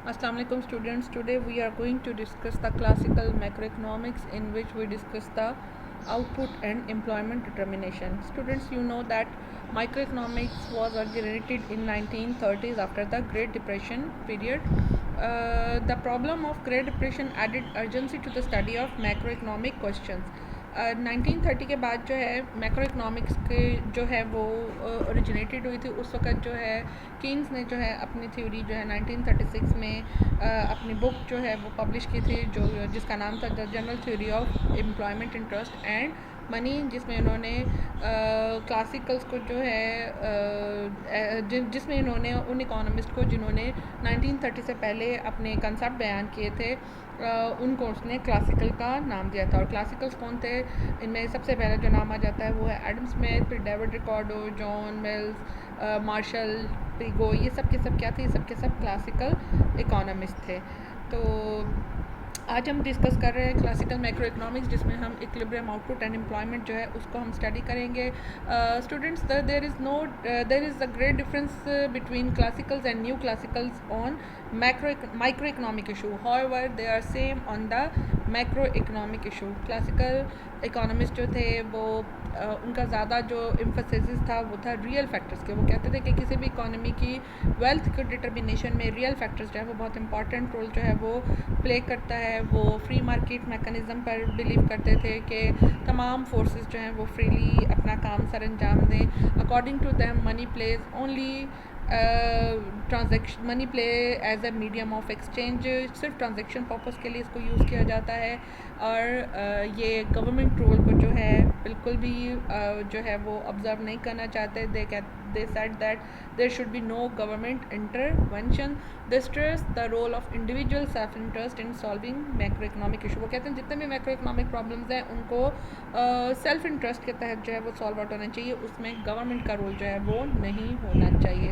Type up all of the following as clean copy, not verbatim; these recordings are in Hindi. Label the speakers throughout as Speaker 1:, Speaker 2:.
Speaker 1: Assalamu alaikum students. Today we are going to discuss the classical macroeconomics, in which we discuss the output and employment determination. Students, you know that microeconomics was originated in 1930s after the Great Depression period. The problem of Great Depression added urgency to the study of macroeconomic questions. 1930 के बाद जो है मैक्रो इकनॉमिक्स के जो है वो ओरिजिनेटेड हुई थी। उस वक्त जो है कीन्स ने जो है अपनी थ्योरी जो है 1936 में अपनी बुक जो है वो पब्लिश की थी, जो जिसका नाम था the general theory of employment interest and money, जिसमें इन्होंने क्लासिकल्स को जो है जिसमें इन्होंने उन इकोनॉमिस्ट को जिन्होंने 1930 से पहले अपने कंसेप्ट बयान किए थे उनको उसने क्लासिकल का नाम दिया था। और क्लासिकल्स कौन थे? इनमें सबसे पहले जो नाम आ जाता है वो है एडम स्मिथ, फिर David Ricardo, John Mills, Marshall Pigou. ये सब के सब क्या थे? ये सब के सब क्लासिकल इकोनॉमिस्ट थे। तो आज हम डिस्कस कर रहे हैं क्लासिकल मैक्रो इकोनॉमिक्स, जिसमें हम इक्विलिब्रियम आउटपुट एंड एम्प्लॉयमेंट जो है उसको हम स्टडी करेंगे। Students, there is a great difference between classicals and new classicals on microeconomic issue, however they are same on the macroeconomic issue. Classical economist जो थे वो उनका ज़्यादा जो एम्फेसिस था वो था रियल फैक्टर्स के। वो कहते थे कि किसी भी इकोनॉमी की वेल्थ के डिटर्मिनेशन में रियल फैक्टर्स जो है वो बहुत इंपॉर्टेंट रोल जो है वो प्ले करता है। वो फ्री मार्केट मैकेनिज़्म पर बिलीव करते थे कि तमाम फोर्सेस जो हैं वो फ्रीली अपना काम सर अंजाम दें। According to them money plays only transaction money play as a medium of exchange, सिर्फ ट्रांजेक्शन पर्पस के लिए इसको यूज़ किया जाता है। और ये गवर्नमेंट रोल को जो है बिल्कुल भी जो है वो ऑब्ज़र्व नहीं करना चाहते। They said that there should be no government intervention. They stress the role of individual self interest in solving macroeconomic issue. वो कहते हैं जितने भी मैक्रो इकोनॉमिक प्रॉब्लम्स हैं उनको सेल्फ इंटरेस्ट के तहत जो है वो सॉल्व आउट होना चाहिए, उसमें गवर्नमेंट का रोल जो है वो नहीं होना चाहिए।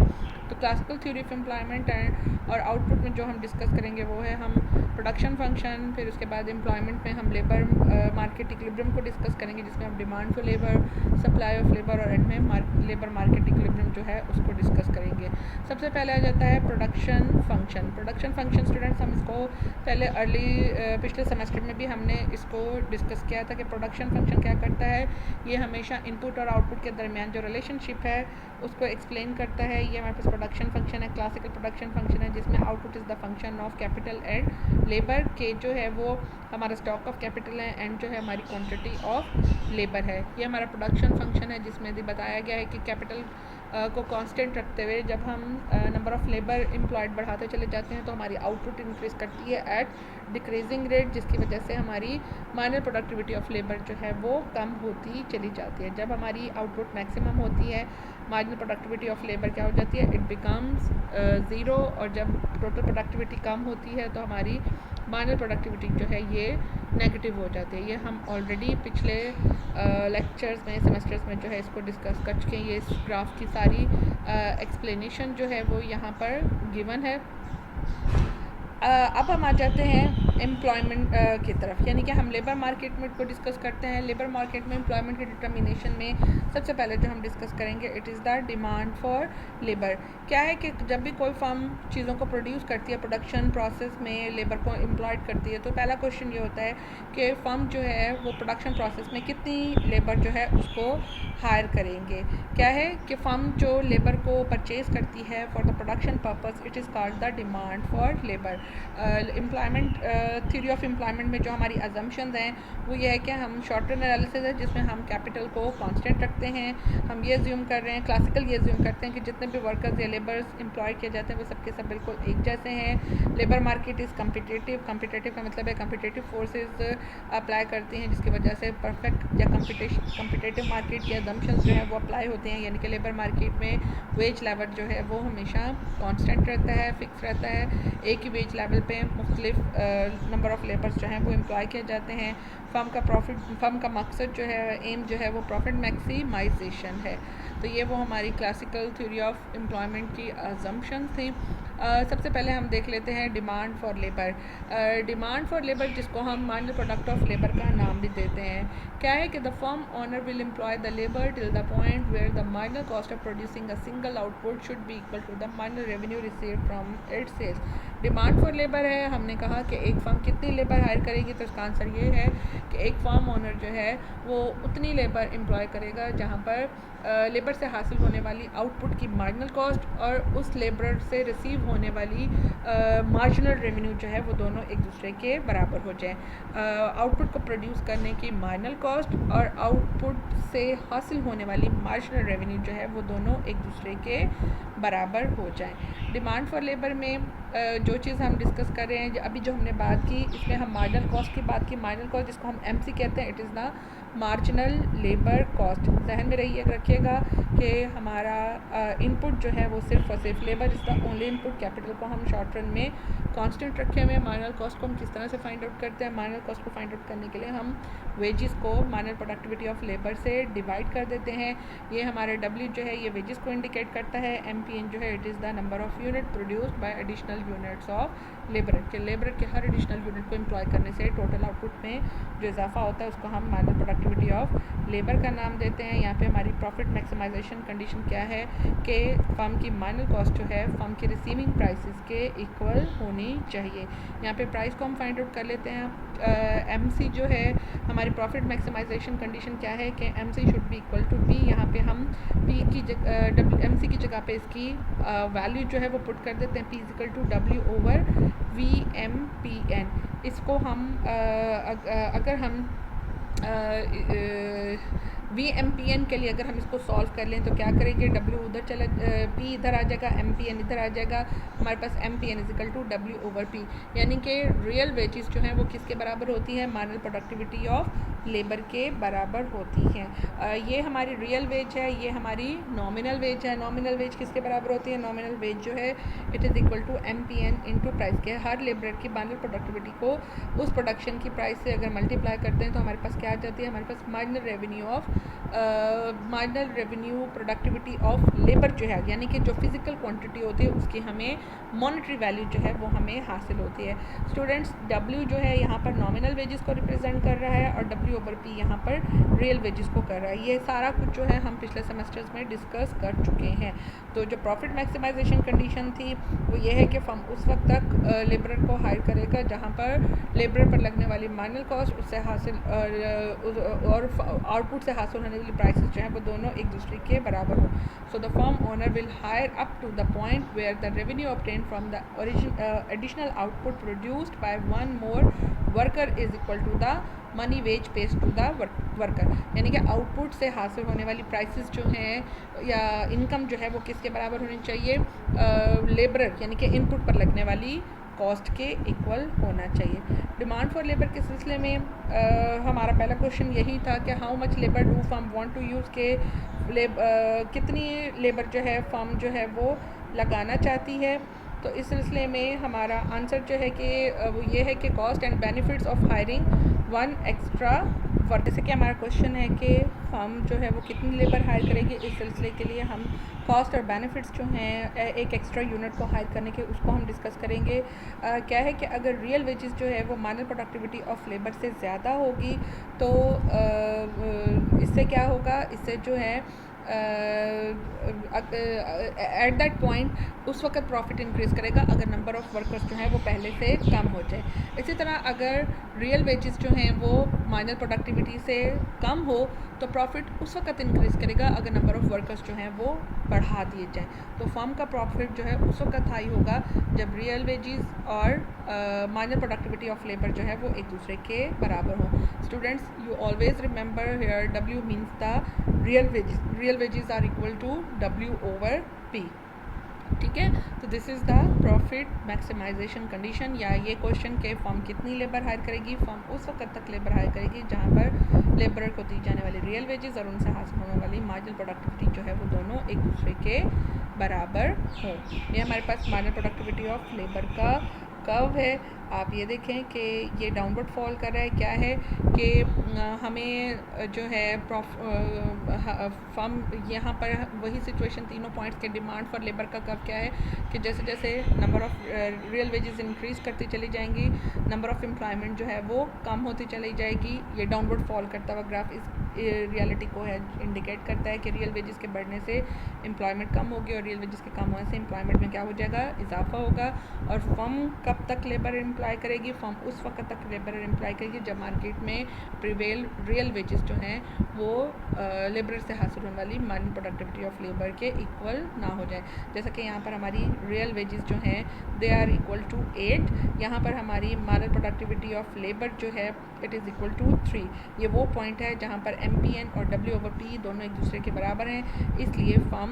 Speaker 1: तो classical theory of employment and और आउटपुट में जो हम डिस्कस करेंगे वो है हम प्रोडक्शन फंक्शन, फिर उसके बाद एम्प्लॉयमेंट में हम लेबर मार्केट इक्विलिब्रियम को डिस्कस करेंगे, जिसमें हम demand for labour, supply of labour और एंड में लेबर मार्केट इक्विलिब्रियम जो है उसको डिस्कस करेंगे। सबसे पहले आ जाता है production function. Production function students, हम इसको पहले पिछले सेमेस्टर में भी हमने इसको डिस्कस किया था कि प्रोडक्शन फंक्शन क्या करता है। ये हमेशा इनपुट और आउटपुट के दरमियान जो रिलेशनशिप है उसको एक्सप्लेन करता है। ये हमारे पास प्रोडक्शन फंक्शन है, क्लासिकल प्रोडक्शन फंक्शन है, जिसमें output is the function of capital and labour के जो है वो हमारा स्टॉक ऑफ कैपिटल है एंड जो है हमारी क्वांटिटी ऑफ लेबर है। ये हमारा प्रोडक्शन फंक्शन है, जिसमें भी बताया गया है कि कैपिटल को कांस्टेंट रखते हुए जब हम नंबर ऑफ़ लेबर एम्प्लॉयड बढ़ाते चले जाते हैं तो हमारी आउटपुट इंक्रीज़ करती है एट डिक्रीजिंग रेट, जिसकी वजह से हमारी माइनर प्रोडक्टिविटी ऑफ लेबर जो है वो कम होती चली जाती है। जब हमारी आउटपुट मैक्सिमम होती है, मार्जिनल प्रोडक्टिविटी ऑफ लेबर क्या हो जाती है? It becomes zero. और जब टोटल प्रोडक्टिविटी कम होती है तो हमारी माइनर प्रोडक्टिविटी जो है ये नेगेटिव हो जाती है। ये हम ऑलरेडी पिछले लेक्चर्स में, सेमेस्टर्स में जो है इसको डिस्कस कर चुके हैं। ये इस ग्राफ की सारी एक्सप्लेनेशन जो है वो यहाँ पर गिवन है। अब हम आ जाते हैं एम्प्लॉयमेंट की तरफ, यानी कि हम लेबर मार्केट में को डिस्कस करते हैं। लेबर मार्केट में एम्प्लॉयमेंट के डिटर्मिनेशन में सबसे पहले जो हम डिस्कस करेंगे it is the demand for labour. क्या है कि जब भी कोई फर्म चीज़ों को प्रोड्यूस करती है, प्रोडक्शन प्रोसेस में लेबर को एम्प्लॉयड करती है, तो पहला क्वेश्चन ये होता है कि फर्म जो है वो प्रोडक्शन प्रोसेस में कितनी लेबर जो है उसको हायर करेंगे। क्या है कि फर्म जो लेबर को परचेज़ करती है for the production purpose, it is called the demand for labour. Employment theory of employment में जो हमारी अजम्पशंस हैं वो ये है कि हम शॉर्ट टर्म एनालिसिस है, जिसमें हम कैपिटल को कांस्टेंट रखते हैं। हम ये ज्यूम कर रहे हैं, क्लासिकल ये ज्यूम करते हैं कि जितने भी वर्कर्स या लेबर्स एम्प्लॉय किए जाते हैं वो सबके सब बिल्कुल एक जैसे हैं। Labour market is competitive. Competitive का मतलब है कम्पिटेटिव फोर्सेज अप्लाई करती हैं, जिसकी वजह से परफेक्ट या कम्पिटेटिव मार्केट के अजम्पशंस जो है वो अप्लाई होते हैं। यानी कि लेबर मार्केट में वेज लेवल जो है वो हमेशा कॉन्स्टेंट रहता है, फिक्स रहता है। एक ही वेज लेवल पे मुख्तलिफ नंबर ऑफ़ लेबर्स जो हैं वो एम्प्लॉय किए जाते हैं। फर्म का मकसद जो है, एम जो है वो प्रॉफिट मैक्सिमाइजेशन है। तो ये वो हमारी क्लासिकल थ्योरी ऑफ एम्प्लॉयमेंट की अजम्पशंस थी। सबसे पहले हम देख लेते हैं demand for labour. Demand for labour, जिसको हम मार्जिनल प्रोडक्ट ऑफ लेबर का नाम भी देते हैं, क्या है कि the firm owner will employ the labour till the point where the marginal cost of producing a single output should be equal to the marginal revenue received from its sales. Demand for labour है, हमने कहा कि एक फर्म कितनी लेबर हायर करेगी, तो इसका आंसर ये है कि एक फर्म ओनर जो है वो उतनी लेबर एम्प्लॉय करेगा जहाँ पर लेबर से हासिल होने वाली आउटपुट की मार्जिनल कॉस्ट और उस लेबर से रिसीव होने वाली मार्जिनल रेवेन्यू जो है वो दोनों एक दूसरे के बराबर हो जाए। आउटपुट को प्रोड्यूस करने की मार्जिनल कॉस्ट और आउटपुट से हासिल होने वाली मार्जिनल रेवेन्यू जो है वो दोनों एक दूसरे के बराबर हो जाए। डिमांड फॉर लेबर में जो चीज़ हम डिस्कस कर रहे हैं, अभी जो हमने बात की, इसमें हम मार्जिनल कॉस्ट की बात की। मार्जिनल कॉस्ट जिसको हम एमसी कहते हैं, it is the marginal labour cost. जहन में रखिएगा कि हमारा इनपुट जो है वो सिर्फ और सिर्फ labour is the only input. Capital को हम शॉर्ट रन में कांस्टेंट रखे हुए हैं। मार्जिनल कॉस्ट को हम किस तरह से फाइंड आउट करते हैं? मार्जिनल कॉस्ट को फाइंड आउट करने के लिए हम वेजेस को मार्जिनल प्रोडक्टिविटी ऑफ लेबर से डिवाइड कर देते हैं। ये हमारे डब्ल्यू जो है ये वेजेस को इंडिकेट करता है। एमपीएन जो है it is the number of unit produced by additional units of labour के हर एडिशनल यूनिट को एम्प्लॉय करने से टोटल आउटपुट में जो इजाफा होता है उसको हम मार्जिनल प्रोडक्टिविटी ऑफ लेबर का नाम देते हैं। यहाँ पे हमारी प्रॉफिट मैक्सिमाइजेशन कंडीशन क्या है कि फर्म की मार्जिनल कॉस्ट जो है फर्म की रिसीविंग प्राइसेस के इक्वल होनी चाहिए। यहाँ पे प्राइस को हम फाइंड आउट कर लेते हैं। एमसी जो है हमारी प्रॉफिट मैक्सिमाइजेशन कंडीशन क्या है कि MC should be equal to P. यहाँ पे हम पी की एमसी की जगह पे इसकी वैल्यू जो है वो पुट कर देते हैं, P is equal to W over V M P N. इसको हम अगर हम वी एम पी एन के लिए अगर हम इसको सॉल्व कर लें तो क्या करेंगे? डब्ल्यू उधर चला, पी इधर आ जाएगा, एम पी एन इधर आ जाएगा। हमारे पास M P N is equal to W over P, यानी कि रियल वेजेस जो हैं वो किसके बराबर होती है? मार्जिनल प्रोडक्टिविटी ऑफ लेबर के बराबर होती हैं। ये हमारी रियल वेज है, ये हमारी नॉमिनल वेज है। नॉमिनल वेज किसके बराबर होती है? नॉमिनल वेज जो है it is equal to M P N into price के। हर लेबर की मार्जिनल प्रोडक्टिविटी को उस प्रोडक्शन की प्राइस से अगर मल्टीप्लाई करते हैं तो हमारे पास क्या आ जाती है? हमारे पास marginal revenue of marginal revenue productivity of labour जो है, यानी कि जो फिजिकल क्वांटिटी होती है उसकी हमें मॉनेटरी वैल्यू जो है वो हमें हासिल होती है। स्टूडेंट्स, डब्ल्यू जो है यहाँ पर नॉमिनल वेजेस को रिप्रेजेंट कर रहा है और डब्ल्यू ओवर पी यहाँ पर रियल वेजेस को कर रहा है। ये सारा कुछ जो है हम पिछले सेमेस्टर्स में डिस्कस कर चुके हैं। तो जो प्रॉफिट मैक्सिमाइजेशन कंडीशन थी वो ये है कि फर्म उस वक्त तक लेबर को हायर करेगा जहाँ पर लेबर पर लगने वाली मार्जिनल कॉस्ट उससे हासिल और आउटपुट से हासिल होने वाली प्राइसेस जो हैं वो दोनों एक दूसरे के बराबर हो। So the firm owner will hire up to the point where the revenue obtain from the additional output produced by one more worker is equal to the money wage pays to the worker, यानी कि आउटपुट से हासिल होने वाली प्राइसेस जो हैं या इनकम जो है वो किसके बराबर होनी चाहिए? लेबर यानी कि इनपुट पर लगने वाली कॉस्ट के इक्वल होना चाहिए। डिमांड फॉर लेबर के सिलसिले में हमारा पहला क्वेश्चन यही था कि how much labour do firm want to use के कितनी लेबर जो है फर्म जो है वो लगाना चाहती है। तो इस सिलसिले में हमारा आंसर जो है कि वो ये है कि cost and benefits of hiring one extra worker. जैसे कि हमारा क्वेश्चन है कि फर्म जो है वो कितनी लेबर हायर करेगी, इस सिलसिले के लिए हम कॉस्ट और बेनिफिट्स जो हैं एक एक्स्ट्रा यूनिट को हायर करने के उसको हम डिस्कस करेंगे। क्या है कि अगर रियल वेजेस जो है वो मार्जिनल प्रोडक्टिविटी ऑफ लेबर से ज़्यादा होगी तो इससे क्या होगा? इससे जो है एट दैट पॉइंट उस वक्त प्रॉफिट इंक्रीज़ करेगा अगर नंबर ऑफ़ वर्कर्स जो हैं वो पहले से कम हो जाए। इसी तरह अगर रियल वेजेस जो हैं वो मार्जिनल प्रोडक्टिविटी से कम हो तो प्रॉफिट उस वक्त इंक्रीज़ करेगा अगर नंबर ऑफ़ वर्कर्स जो हैं वो बढ़ा दिए जाएँ। तो फर्म का प्रॉफिट जो है उस वक्त हाई होगा जब रियल वेजेस और मार्जिनल प्रोडक्टिविटी ऑफ लेबर जो है वो एक दूसरे के बराबर हो। Students, you always remember here W means the real wages are equal to W over P. ठीक है, तो this is the profit maximisation condition, या ये क्वेश्चन के फर्म कितनी लेबर हायर करेगी? फर्म उस वक्त तक लेबर हायर करेगी जहाँ पर लेबर को दी जाने वाली रियल वेजेस और उनसे हासिल होने वाली मार्जिनल प्रोडक्टिविटी जो है वो दोनों एक दूसरे के बराबर हो। ये हमारे पास मार्जिनल प्रोडक्टिविटी ऑफ लेबर का कर्व है, आप ये देखें कि ये डाउनवर्ड फॉल कर रहा है। क्या है कि हमें जो है फर्म यहाँ पर वही सिचुएशन तीनों पॉइंट्स के डिमांड फॉर लेबर का कर्व क्या है कि जैसे जैसे number of real wages increase करती चली जाएंगी, नंबर ऑफ़ एम्प्लॉयमेंट जो है वो कम होती चली जाएगी। ये डाउनवर्ड फॉल करता हुआ ग्राफ इस रियलिटी को है इंडिकेट करता है कि रियल वेजेस के बढ़ने से एम्प्लॉयमेंट कम होगी और रियल वेजेस के कम होने से एम्प्लॉयमेंट में क्या हो जाएगा, इजाफा होगा। और फर्म कब तक लेबर एम्प्लॉय करेगी, फर्म उस वक्त तक लेबर एम्प्लॉय करेगी जब मार्केट में प्रिवेल रियल वेजेस जो हैं वो लेबर से हासिल होने वाली मार्जिनल प्रोडक्टिविटी ऑफ लेबर के इक्वल ना हो जाए। जैसा कि यहाँ पर हमारी रियल वेजेस जो हैं दे आर इक्वल टू 8, यहाँ पर हमारी मार्जिनल प्रोडक्टिविटी ऑफ लेबर जो है इट इज़ इक्वल टू 3। ये वो पॉइंट है जहाँ पर MPN और W/P दोनों एक दूसरे के बराबर हैं, इसलिए फर्म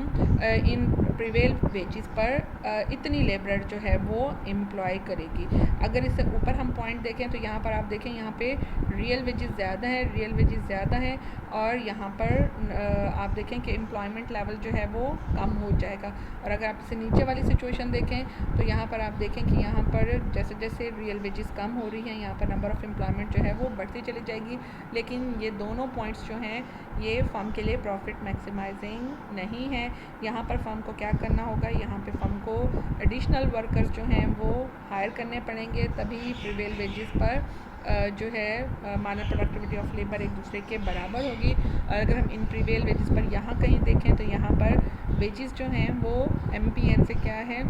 Speaker 1: इन प्रिवेल वेजेस पर इतनी लेबर जो है वो एम्प्लॉय करेगी। अगर इससे ऊपर हम पॉइंट देखें तो यहाँ पर आप देखें, यहाँ पे रियल वेजेस ज़्यादा हैं और यहाँ पर आप देखें कि एम्प्लॉयमेंट लेवल जो है वो कम हो जाएगा। और अगर आप इससे नीचे वाली सिचुएशन देखें तो यहाँ पर आप देखें कि यहाँ पर जैसे जैसे रियल वेजेस कम हो रही हैं, यहाँ पर नंबर ऑफ़ एम्प्लॉयमेंट जो है वो बढ़ती चली जाएगी। लेकिन ये दोनों पॉइंट्स जो हैं ये फर्म के लिए प्रॉफिट मैक्सिमाइजिंग नहीं है। यहाँ पर फर्म को क्या करना होगा, यहाँ पे फर्म को एडिशनल वर्कर्स जो हैं वो हायर करने पड़ेंगे, तभी प्रिवेल वेजेस पर जो है मार्जिनल प्रोडक्टिविटी ऑफ लेबर एक दूसरे के बराबर होगी। और अगर हम इन प्रिवेल वेजेस पर यहाँ कहीं देखें तो यहाँ पर वेजेस जो हैं वो MPN से क्या है,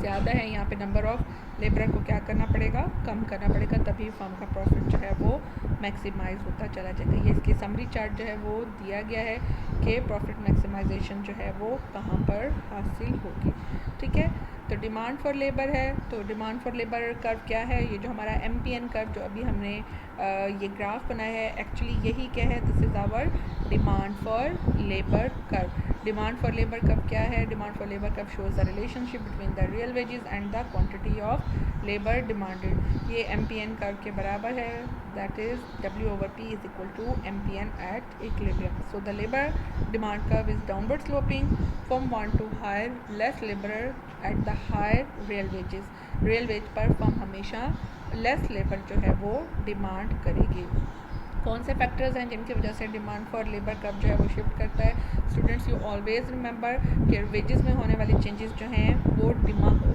Speaker 1: ज़्यादा है। यहाँ पे नंबर ऑफ़ लेबर को क्या करना पड़ेगा, कम करना पड़ेगा, तभी फर्म का प्रॉफिट जो है वो मैक्सिमाइज होता चला जाएगा। ये इसकी समरी चार्ट जो है वो दिया गया है कि प्रॉफिट मैक्सिमाइजेशन जो है वो कहाँ पर हासिल होगी। ठीक है, तो डिमांड फॉर लेबर है, तो डिमांड फॉर लेबर कर्व क्या है, ये जो हमारा MPN कर्व जो अभी हमने ये ग्राफ बनाया है, एक्चुअली यही क्या है, this is our demand for labour curve. Demand for labour curve क्या है, demand for labour curve shows the relationship between the real wages and the quantity of labour demanded. ये MPN कर्व के बराबर है, that is W/P is equal to MPN at equilibrium. So the labour demand curve is downward sloping, firm want to hire less labour at the higher real wages. Real veg पर फर्म हमेशा लेस लेबर जो है वो डिमांड करेगी। कौन से फैक्टर्स हैं जिनकी वजह से डिमांड फॉर लेबर कर्व जो है वो शिफ्ट करता है। स्टूडेंट्स यू ऑलवेज रिमेंबर कि वेजेस में होने वाली चेंजेस जो हैं वो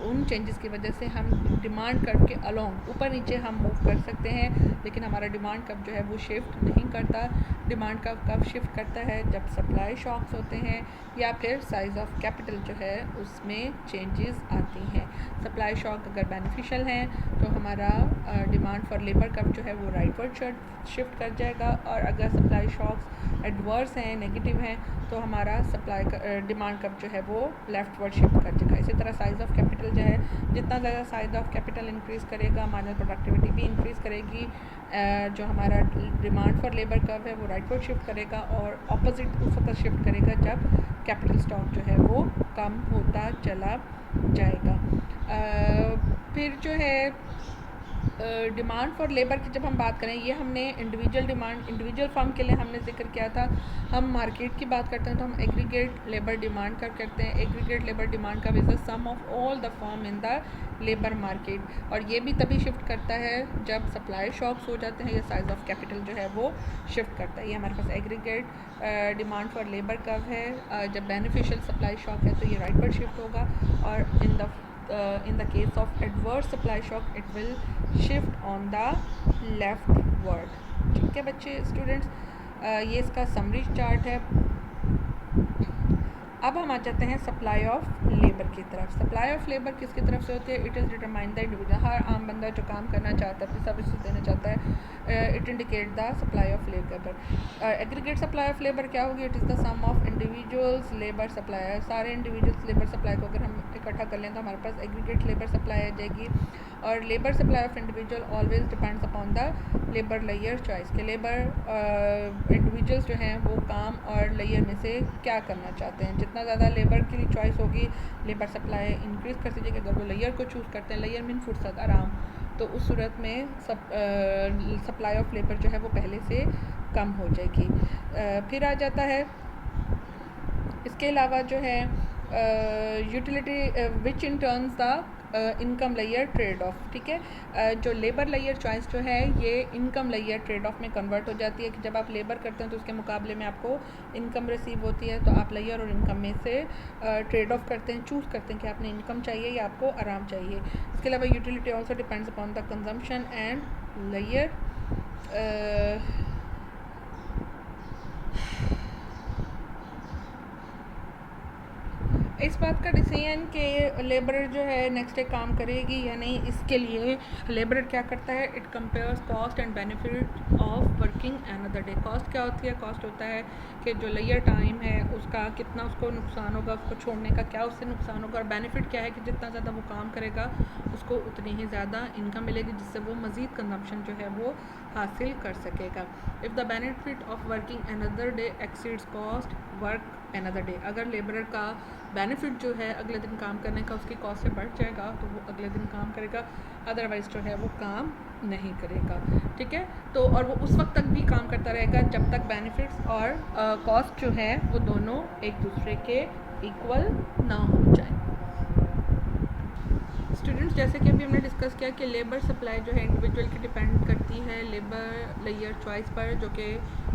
Speaker 1: उन चेंजेस की वजह से हम डिमांड कर्व के अलोंग ऊपर नीचे हम मूव कर सकते हैं, लेकिन हमारा डिमांड कर्व जो है वो शिफ्ट नहीं करता। डिमांड कर्व कब शिफ्ट करता है, जब सप्लाई शॉक्स होते हैं या फिर साइज़ ऑफ कैपिटल जो है उसमें चेंजेस आती हैं। सप्लाई शॉक अगर बेनिफिशियल हैं तो हमारा डिमांड फॉर लेबर कर्व जो है वो राइटवर्ड शिफ्ट कर जाएगा, और अगर सप्लाई शॉक्स एडवर्स हैं, नेगेटिव हैं, तो हमारा डिमांड कर्व जो है वो लेफ्टवर्ड शिफ्ट कर जाएगा। इसी तरह साइज़ ऑफ कैपिटल जो है, जितना ज़्यादा साइज़ ऑफ कैपिटल इंक्रीज़ करेगा मार्जिनल प्रोडक्टिविटी भी इंक्रीज़ करेगी। जो हमारा डिमांड फॉर लेबर कर्व है वो राइटवर्ड शिफ्ट करेगा, और ऑपोजिट उस वक्त शिफ्ट करेगा जब कैपिटल स्टॉक जो है वो कम होता चला जाएगा। फिर जो है डिमांड फॉर लेबर की जब हम बात करें, ये हमने इंडिविजुअल फर्म के लिए हमने जिक्र किया था। हम मार्केट की बात करते हैं तो हम एग्रीगेट लेबर डिमांड कर्व करते हैं। Aggregate labour demand curve is the sum of all the firm in the labour market, और ये भी तभी शिफ्ट करता है जब सप्लाई शॉक्स हो जाते हैं या साइज़ ऑफ कैपिटल जो है वो शिफ्ट करता है। ये हमारे पास aggregate demand for labour curve है। जब बेनिफिशियल सप्लाई शॉक है तो ये राइटवर्ड शिफ्ट होगा, और in the case of adverse supply shock it will shift on the leftward। ठीक है बच्चे, स्टूडेंट्स ये इसका समरी चार्ट है। अब हम आ जाते हैं सप्लाई ऑफ लेबर की तरफ। सप्लाई ऑफ लेबर किसकी तरफ से होती है, it is determine the individual. हर आम बंदा जो काम करना चाहता है, अपनी सर्विसेज देना चाहता है, it indicate the supply of labour. Aggregate supply of labour क्या होगी, it is the sum of individuals labour supply. सारे इंडिविजुअल्स लेबर सप्लाई को अगर हम इकट्ठा कर लें तो हमारे पास एग्रीगेट लेबर सप्लाई आ जाएगी। और labour supply of individual always depends upon the labour लेयर चॉइस के। लेबर इंडिविजुअल्स जो हैं वो काम और लेयर में से क्या करना चाहते हैं। जितना ज़्यादा लेबर की चॉइस होगी, लेबर सप्लाई इंक्रीज़ कर दीजिएगा। अगर वो लेयर को चूज़ करते हैं, लेयर मीन फुर्सत, आराम, तो उस सूरत में सप्लाई ऑफ लेबर जो है वो पहले से कम हो जाएगी। फिर आ जाता है इसके अलावा जो है utility which in turns the income layer trade off, ठीक है। जो लेबर लेयर चॉइस जो है ये इनकम लेयर ट्रेड ऑफ में कन्वर्ट हो जाती है कि जब आप लेबर करते हैं तो उसके मुकाबले में आपको इनकम रिसीव होती है, तो आप लेयर और इनकम में से ट्रेड ऑफ करते हैं, चूज़ करते हैं कि आपने इनकम चाहिए या आपको आराम चाहिए। इसके अलावा utility also depends upon the consumption and layer. इस बात का डिसीजन कि लेबरर जो है नेक्स्ट डे काम करेगी या नहीं, इसके लिए लेबरर क्या करता है, it compares cost and benefit of working another day. Cost क्या होती है, कॉस्ट होता है कि जो लेयर टाइम है उसका कितना उसको नुकसान होगा, उसको छोड़ने का क्या उससे नुकसान होगा, और बेनिफिट क्या है कि जितना ज़्यादा वो काम करेगा उसको उतनी ही ज़्यादा इनकम मिलेगी जिससे वो मज़ीद कंजम्पशन जो है वो हासिल कर सकेगा। If the benefit of working another day exceeds cost work another day, अगर लेबरर का बेनिफिट जो है अगले दिन काम करने का उसकी कॉस्ट से बढ़ जाएगा तो वो अगले दिन काम करेगा, अदरवाइज़ जो है वो काम नहीं करेगा, ठीक है। तो और वो उस वक्त तक भी काम करता रहेगा जब तक बेनिफिट्स और कॉस्ट जो है वो दोनों एक दूसरे के इक्वल ना हो जाए। स्टूडेंट्स, जैसे कि अभी हमने डिस्कस किया कि लेबर सप्लाई जो है इंडिविजुअल की डिपेंड करती है लेबर लेयर चॉइस पर, जो कि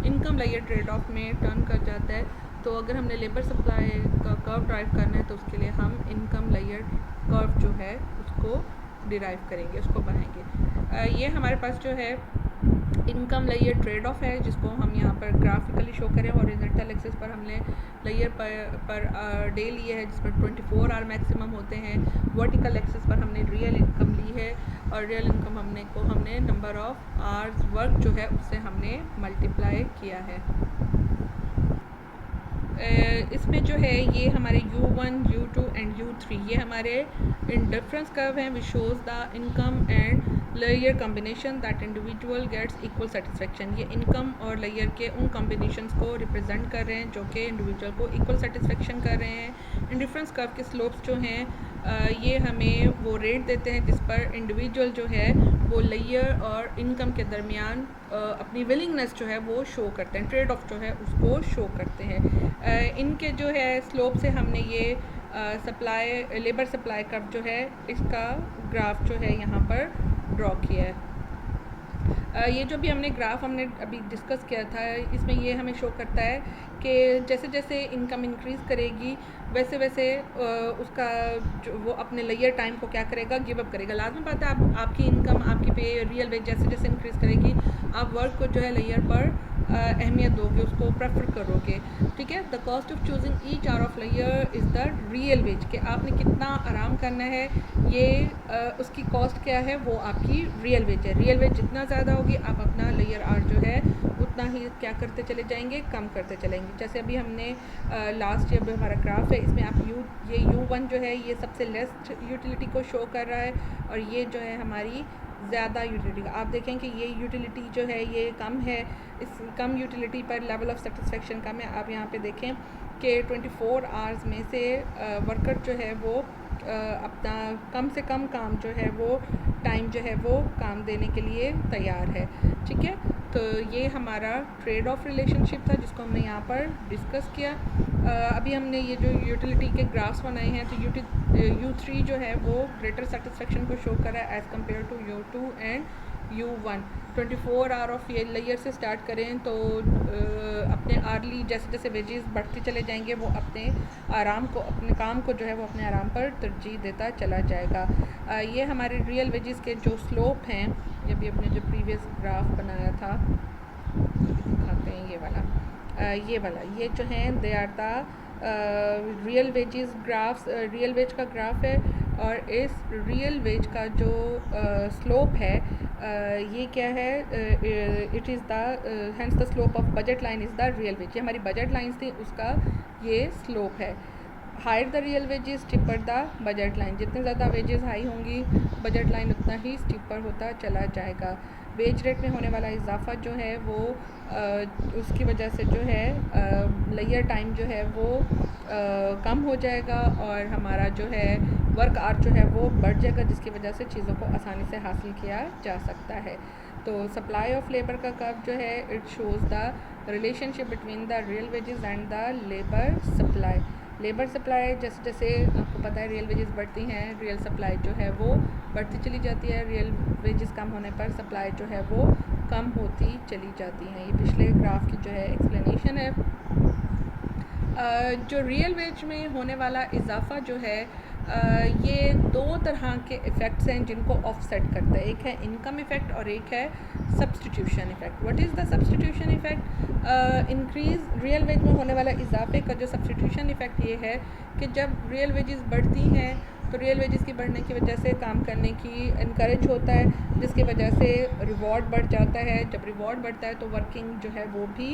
Speaker 1: इनकम लेयर ट्रेड ऑफ में टर्न कर जाता है। तो अगर हमने लेबर सप्लाई का कर्व ड्राइव करना है तो उसके लिए हम इनकम लेयर कर्व जो है उसको डिराइव करेंगे, उसको बनाएंगे। ये हमारे पास जो है इनकम लेयर ट्रेड ऑफ है जिसको हम यहाँ पर ग्राफिकली शो करें। हॉरिजॉन्टल एक्सिस पर हमने लेयर पर डे लिए है जिसमें 24 आवर मैक्सिमम होते हैं। वर्टिकल एक्सिस पर हमने रियल इनकम ली है और रियल इनकम हमने नंबर ऑफ आवर्स वर्क जो है उससे हमने मल्टीप्लाई किया है। इसमें जो है ये हमारे U1, U2 एंड U3 ये हमारे डिफरेंस कर्व हैं which shows the income and लेयर combination that individual gets equal satisfaction. ये इनकम और लेयर के उन कम्बिनेशंस को रिप्रेजेंट कर रहे हैं जो कि इंडिविजुअल को इक्वल सेटिस्फेक्शन कर रहे हैं। इन डिफरेंस कर्व के स्लोप्स जो हैं ये हमें वो रेट देते हैं जिस पर इंडिविजुअल जो है वो लेयर और इनकम के दरमियान अपनी विलिंगनेस जो है वो शो करते हैं, ट्रेड ऑफ जो है उसको शो करते हैं। इनके जो है स्लोप से हमने ये सप्लाई लेबर सप्लाई कर्व जो है इसका ग्राफ जो है यहाँ पर ड्रॉ किया है। ये जो भी हमने ग्राफ हमने अभी डिस्कस किया था इसमें ये हमें शो करता है कि जैसे जैसे इनकम इंक्रीज़ करेगी वैसे वैसे उसका जो वो अपने लेयर टाइम को क्या करेगा, गिव अप करेगा। लाजमी बात है आपकी इनकम आपकी पे रियल वेज जैसे जैसे इंक्रीज़ करेगी आप वर्क को जो है लेयर पर अहमियत दोगे, उसको प्रेफर करोगे, ठीक है। The cost of choosing each hour of layer is the real veg कि आपने कितना आराम करना है, ये उसकी कॉस्ट क्या है वो आपकी रियल वेज है। रियल वेज जितना ज़्यादा होगी आप अपना लेयर आर जो है उतना ही क्या करते चले जाएंगे, कम करते चलेंगे। जैसे अभी हमने लास्ट जब हमारा ग्राफ है इसमें आप ये U1 जो है ये सबसे लेस्ट यूटिलिटी को शो कर रहा है और ये जो है हमारी ज़्यादा यूटिलिटी। आप देखें कि ये यूटिलिटी जो है ये कम है, इस कम यूटिलिटी पर लेवल ऑफ सेटिस्फेक्शन कम है। आप यहाँ पे देखें कि 24 आवर्स में से वर्कर जो है वो अपना कम से कम काम जो है वो टाइम जो है वो काम देने के लिए तैयार है, ठीक है। तो ये हमारा ट्रेड ऑफ रिलेशनशिप था जिसको हमने यहाँ पर डिस्कस किया। अभी हमने ये जो यूटिलिटी के ग्राफ्स बनाए हैं तो U3 जो है वो ग्रेटर सेटिस्फेक्शन को शो कर रहा है as compared to U2 and U1। 24 hour of ये लेयर से स्टार्ट करें तो अपने आर्ली जैसे जैसे वेजेस बढ़ते चले जाएंगे वो अपने आराम को अपने काम को जो है वो अपने आराम पर तरजीह देता चला जाएगा। ये हमारे रियल वेजेस के जो स्लोप हैं, ये भी अपने जो प्रीवियस ग्राफ बनाया था दिखाते हैं ये वाला ये जो हैं they are the real wages graphs. Real wage का ग्राफ है और इस रियल वेज का जो स्लोप है ये क्या है, it is the hence the slope of budget line is the real wage. ये हमारी बजट लाइन्स थी उसका ये स्लोप है। Higher the real wages steeper the budget line, जितने ज़्यादा वेजेस हाई होंगी बजट लाइन उतना ही स्टिपर होता चला जाएगा। वेज रेट में होने वाला इजाफा जो है वो उसकी वजह से जो है लेयर टाइम जो है वो कम हो जाएगा और हमारा जो है वर्क आवर जो है वो बढ़ जाएगा जिसकी वजह से चीज़ों को आसानी से हासिल किया जा सकता है। तो सप्लाई ऑफ लेबर का कर्व जो है it shows the relationship between the real wages and the labour supply. Labour supply जैसे जैसे आपको पता है रियल वेजेस बढ़ती हैं, रियल सप्लाई जो है वो बढ़ती चली जाती है। रियल वेजेस कम होने पर सप्लाई जो है वो कम होती चली जाती हैं। ये पिछले ग्राफ की जो है एक्सप्लेनेशन है। जो रियल वेज में होने वाला इजाफा जो है ये दो तरह के इफ़ेक्ट्स हैं जिनको ऑफसेट करता है। एक है इनकम इफ़ेक्ट और एक है substitution effect. What is the substitution effect? Increase real veg में होने वाला इजाफे का जो सब्सटीट्यूशन इफ़ेक्ट ये है कि जब रियल वेजेस बढ़ती हैं तो रियल वेजेस की बढ़ने की वजह से काम करने की इनकरेज होता है, जिसकी वजह से रिवॉर्ड बढ़ जाता है। जब रिवॉर्ड बढ़ता है तो वर्किंग जो है वो भी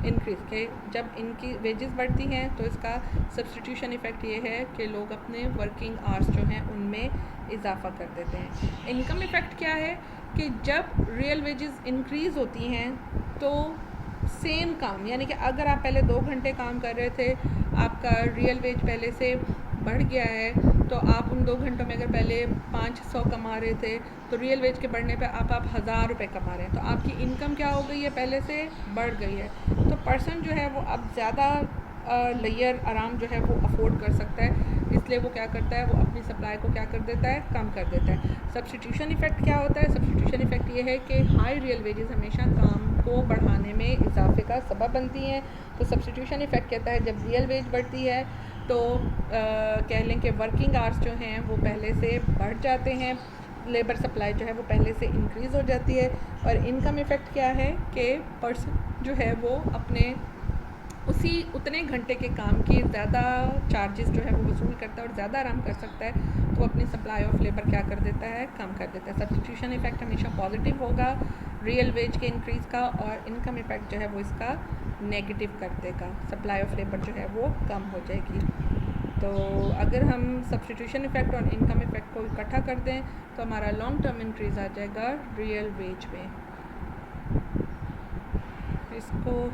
Speaker 1: इंक्रीज़ के जब इनकी वेजेस बढ़ती हैं तो इसका सब्सटीट्यूशन इफ़ेक्ट ये है कि लोग अपने वर्किंग आवर्स जो हैं उनमें इजाफा कर देते हैं। इनकम इफ़ेक्ट क्या है कि जब रियल वेजेस इंक्रीज़ होती हैं तो सेम काम, यानी कि अगर आप पहले 2 घंटे काम कर रहे थे, आपका रियल वेज पहले से बढ़ गया है, तो आप उन 2 घंटों में अगर पहले 500 कमा रहे थे तो रियल वेज के बढ़ने पे आप 1000 रुपये कमा रहे हैं, तो आपकी इनकम क्या हो गई है, पहले से बढ़ गई है। तो पर्सन जो है वो अब ज़्यादा लेयर आराम जो है वो अफोर्ड कर सकता है, इसलिए वो क्या करता है, वो अपनी सप्लाई को क्या कर देता है, कम कर देता है। सब्सटीट्यूशन इफ़ेक्ट क्या होता है? सब्सटीट्यूशन इफ़ेक्ट ये है कि हाई रियल वेजेस हमेशा काम को बढ़ाने में इजाफे का सबब बनती हैं। तो सब्सटीट्यूशन इफ़ेक्ट कहता है जब रियल वेज बढ़ती है तो कह लें कि वर्किंग आवर्स जो हैं वो पहले से बढ़ जाते हैं, लेबर सप्लाई जो है वो पहले से इंक्रीज़ हो जाती है। और इनकम इफ़ेक्ट क्या है कि पर्सन जो है वो अपने उतने घंटे के काम की ज़्यादा चार्जेस जो है वो वसूल करता है और ज़्यादा आराम कर सकता है, तो अपनी सप्लाई ऑफ लेबर क्या कर देता है, कम कर देता है। सब्सटीट्यूशन इफ़ेक्ट हमेशा पॉजिटिव होगा रियल वेज के इंक्रीज़ का, और इनकम इफ़ेक्ट जो है वो इसका नेगेटिव कर देगा, सप्लाई ऑफ लेबर जो है वो कम हो जाएगी। तो अगर हम सब्सटीट्यूशन इफ़ेक्ट और इनकम इफ़ेक्ट को इकट्ठा कर दें तो हमारा लॉन्ग टर्म इंक्रीज़ आ जाएगा रियल वेज में। इसको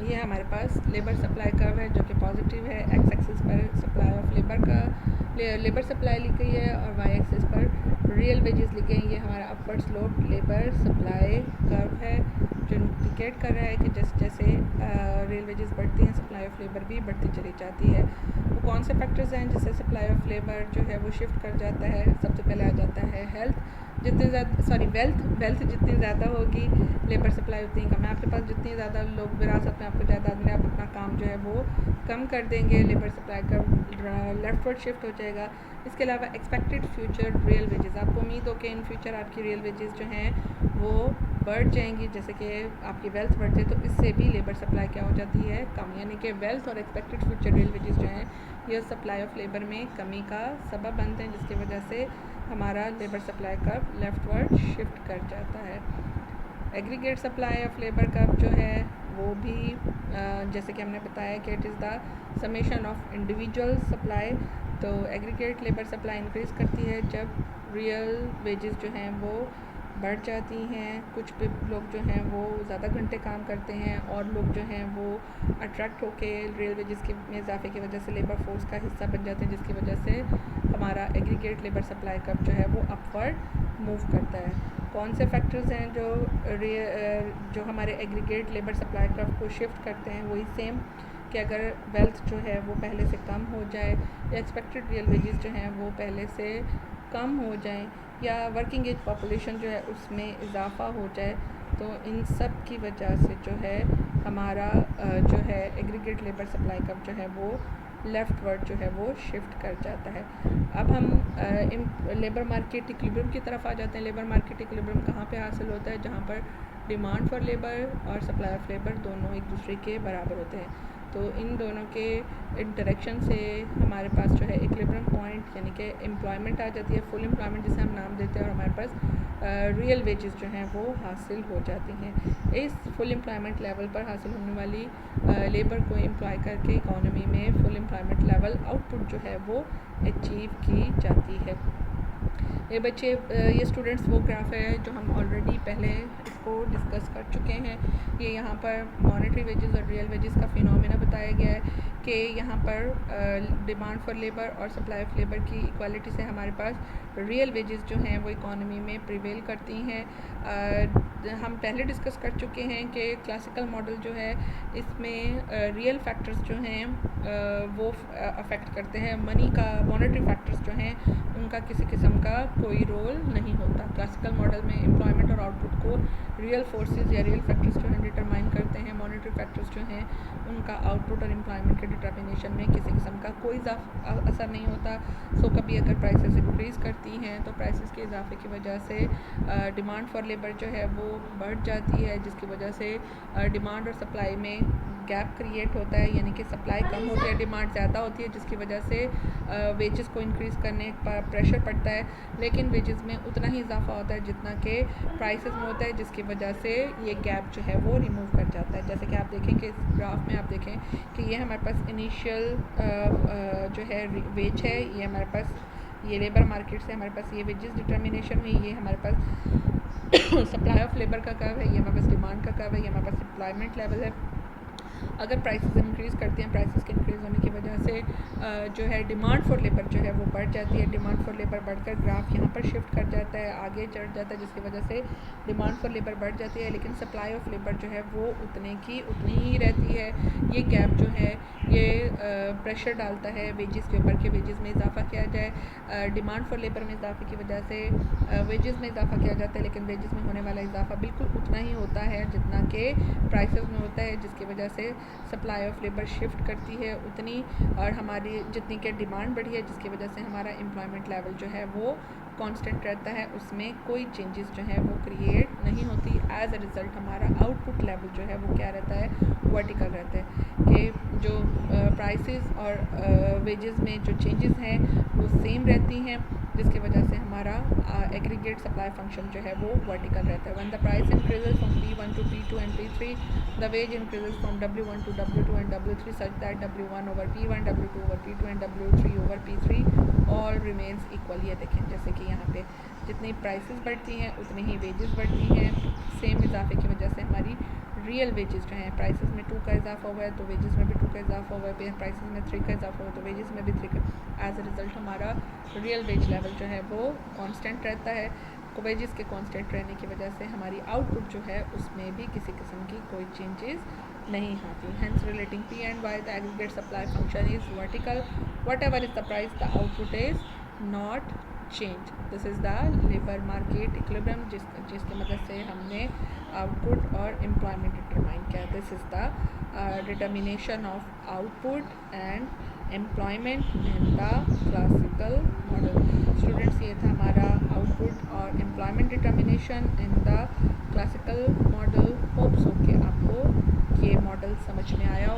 Speaker 1: ये हमारे पास लेबर सप्लाई कर्व है जो कि पॉजिटिव है। एक्स एक्सिस पर सप्लाई ऑफ लेबर का लेबर सप्लाई लिखी गई है और वाई एक्सिस पर रियल वेजेस लिखे हैं। ये हमारा upward slope labour supply curve है जो इंडिकेट कर रहा है कि जैसे जैसे रियल वेजेस बढ़ती हैं सप्लाई ऑफ लेबर भी बढ़ती चली जाती है। वो कौन से फैक्टर्स हैं जिससे सप्लाई ऑफ लेबर जो है वो शिफ्ट कर जाता है? सबसे पहले आ जाता है हेल्थ, जितनी ज़्यादा वेल्थ जितनी ज़्यादा होगी लेबर सप्लाई उतनी कम है। आपके पास जितनी ज़्यादा लोग विरासत में आपको जायदाद में, आप अपना काम जो है वो कम कर देंगे, लेबर सप्लाई का लेफ्टवर्ड शिफ्ट हो जाएगा। इसके अलावा एक्सपेक्टेड फ्यूचर रियल वेजेस, आपको उम्मीद हो कि इन फ्यूचर आपकी रियल वेजेस जो हैं वो बढ़ जाएंगी, जैसे कि आपकी वेल्थ बढ़ती है तो इससे भी लेबर सप्लाई क्या हो जाती है, कम। यानी कि वेल्थ और एक्सपेक्टेड फ्यूचर रियल वेजेस जो हैं ये सप्लाई ऑफ लेबर में कमी का सबब बनते हैं, जिसकी वजह से हमारा labour supply curve leftward shift कर जाता है। Aggregate supply of labour curve जो है वो भी जैसे कि हमने बताया कि it is the summation of individual supply. तो एग्रीगेट लेबर सप्लाई इंक्रीज़ करती है जब रियल वेजेस जो हैं वो बढ़ जाती हैं। कुछ लोग जो हैं वो ज़्यादा घंटे काम करते हैं और लोग जो हैं वो अट्रैक्ट होके रियल वेजेस के में इजाफे की वजह से लेबर फोर्स का हिस्सा बन जाते हैं, जिसकी वजह से हमारा एग्रीगेट लेबर सप्लाई कर्व जो है वो अपवर्ड मूव करता है। कौन से फैक्टर्स हैं जो हमारे एग्रीगेट लेबर सप्लाई कर्व को शिफ्ट करते हैं? वही सेम कि अगर वेल्थ जो है वो पहले से कम हो जाए या एक्सपेक्टेड रियल वेजेस जो हैं वो पहले से कम हो जाएं या वर्किंग एज पॉपुलेशन जो है उसमें इजाफा हो जाए, तो इन सब की वजह से जो है हमारा जो है एग्रीगेट लेबर सप्लाई कर्व जो है वो लेफ्टवर्ड जो है वो शिफ्ट कर जाता है। अब हम लेबर मार्केट इक्विलिब्रियम की तरफ आ जाते हैं। लेबर मार्केट इक्विलिब्रियम कहाँ पे हासिल होता है? जहाँ पर डिमांड फॉर लेबर और सप्लाई ऑफ लेबर दोनों एक दूसरे के बराबर होते हैं। तो इन दोनों के इंटरेक्शन से हमारे पास जो है इक्विलिब्रियम पॉइंट यानी कि एम्प्लॉयमेंट आ जाती है, फुल एम्प्लॉयमेंट जिसे हम नाम देते हैं, और हमारे पास रियल वेजेस जो हैं वो हासिल हो जाती हैं। इस फुल एम्प्लॉयमेंट लेवल पर हासिल होने वाली लेबर को एम्प्लॉय करके इकोनॉमी में फुल एम्प्लॉयमेंट लेवल आउटपुट जो है वो अचीव की जाती है। ये बच्चे ये स्टूडेंट्स वो ग्राफ है जो हम ऑलरेडी पहले इसको डिस्कस कर चुके हैं। ये यहाँ पर मॉनेटरी वेजेस और रियल वेजेस का फिनोमेना बताया गया है कि यहाँ पर डिमांड फॉर लेबर और सप्लाई ऑफ लेबर की इक्वालिटी से हमारे पास रियल वेजेस जो हैं वो इकॉनमी में प्रिवेल करती हैं। हम पहले डिस्कस कर चुके हैं कि क्लासिकल मॉडल जो है इसमें रियल फैक्टर्स जो हैं वो अफेक्ट करते हैं, मनी का मॉनेटरी फैक्टर्स जो हैं उनका किसी किस्म का कोई रोल नहीं होता। क्लासिकल मॉडल में एम्प्लॉयमेंट और आउटपुट को रियल फोर्सेस या रियल फैक्टर्स जो हैं डिटरमाइन करते हैं। मॉनेटरी फैक्टर्स जो हैं उनका आउटपुट और एम्प्लॉयमेंट के डिटर्मिनेशन में किसी किस्म का कोई असर नहीं होता। सो कभी अगर प्राइसेस इंक्रीज़ करती हैं तो प्राइसेस के इजाफे की वजह से डिमांड फॉर लेबर जो है वो बढ़ जाती है, जिसकी वजह से डिमांड और सप्लाई में गैप क्रिएट होता है, यानी कि सप्लाई कम होती है, डिमांड ज़्यादा होती है, जिसकी वजह से वेजेस को इंक्रीज़ करने पर प्रेशर पड़ता है, लेकिन वेजेस में उतना ही इजाफा होता है जितना कि प्राइसेस में होता है, जिसकी वजह से ये गैप जो है वो रिमूव कर जाता है। जैसे कि आप देखें कि इस ग्राफ में आप देखें कि ये हमारे पास इनिशियल जो है वेज है, ये हमारे पास ये लेबर मार्केट से हमारे पास ये वेजेस डिटर्मिनेशन हुई, ये हमारे पास सप्लाई ऑफ लेबर का कर्व है, ये हमारे पास डिमांड का कर्व है, ये हमारे पास एम्प्लॉयमेंट लेवल है। अगर प्राइसेस इंक्रीज़ करती हैं, प्राइसेस के इंक्रीज़ होने की वजह से जो है डिमांड फॉर लेबर जो है वो बढ़ जाती है। डिमांड फॉर लेबर बढ़कर ग्राफ यहाँ पर शिफ्ट कर जाता है, आगे चढ़ जाता है, जिसकी वजह से डिमांड फॉर लेबर बढ़ जाती है, लेकिन सप्लाई ऑफ लेबर जो है वो उतनी ही रहती है। ये गैप जो है ये प्रेशर डालता है वेजेस के ऊपर कि वेजेस में इजाफा किया जाए। डिमांड फॉर लेबर में इजाफे की वजह से वेजेस में इजाफा किया जाता है, लेकिन वेजेस में होने वाला इजाफा बिल्कुल उतना ही होता है जितना कि प्राइसेस में होता है, जिसकी वजह से सप्लाई ऑफ लेबर शिफ्ट करती है उतनी, और हमारी जितनी के डिमांड बढ़ी है, जिसकी वजह से हमारा एम्प्लॉयमेंट लेवल जो है वो कांस्टेंट रहता है, उसमें कोई चेंजेस जो है वो क्रिएट नहीं होती। एज अ रिज़ल्ट हमारा आउटपुट लेवल जो है वो क्या रहता है, वर्टिकल रहता है कि जो प्राइसेस और वेजेस में जो चेंजेस हैं वो सेम रहती हैं, जिसकी वजह से हमारा एग्रीगेट सप्लाई फंक्शन जो है वो वर्टिकल रहता है। When the price increases from P1 to P2 and P3, the wage increases from W1 to W2 and W3 such that W1 over P1, W2 over P2 and W3 over P3 all remains equal। ये देखें जैसे कि यहाँ पे जितनी प्राइसेस बढ़ती हैं उतनी ही वेजेस बढ़ती हैं, सेम इजाफे की वजह से हमारी रियल वेजेस जो हैं, प्राइसेस में 2 का इजाफा हुआ है तो वेजेस में भी 2 का इजाफा हुआ है, प्राइसेस में 3 का इजाफा हुआ है तो वेजेस में भी 3 का। एज अ रिज़ल्ट हमारा रियल वेज लेवल जो है वो कांस्टेंट रहता है। वेजेस के कांस्टेंट रहने की वजह से हमारी आउटपुट जो है उसमें भी किसी किस्म की कोई चेंजेस नहीं आती। Hence relating P and Y the aggregate supply function is vertical, what ever is the price the output is not change. This is the labour market equilibrium जिसकी मदद से हमने आउटपुट और एम्प्लॉयमेंट डिटरमाइन किया। This is the determination of output and employment in the classical model. Students ये था हमारा आउटपुट और employment determination in the classical model. Hopes हो कि आपको ये मॉडल समझ में आया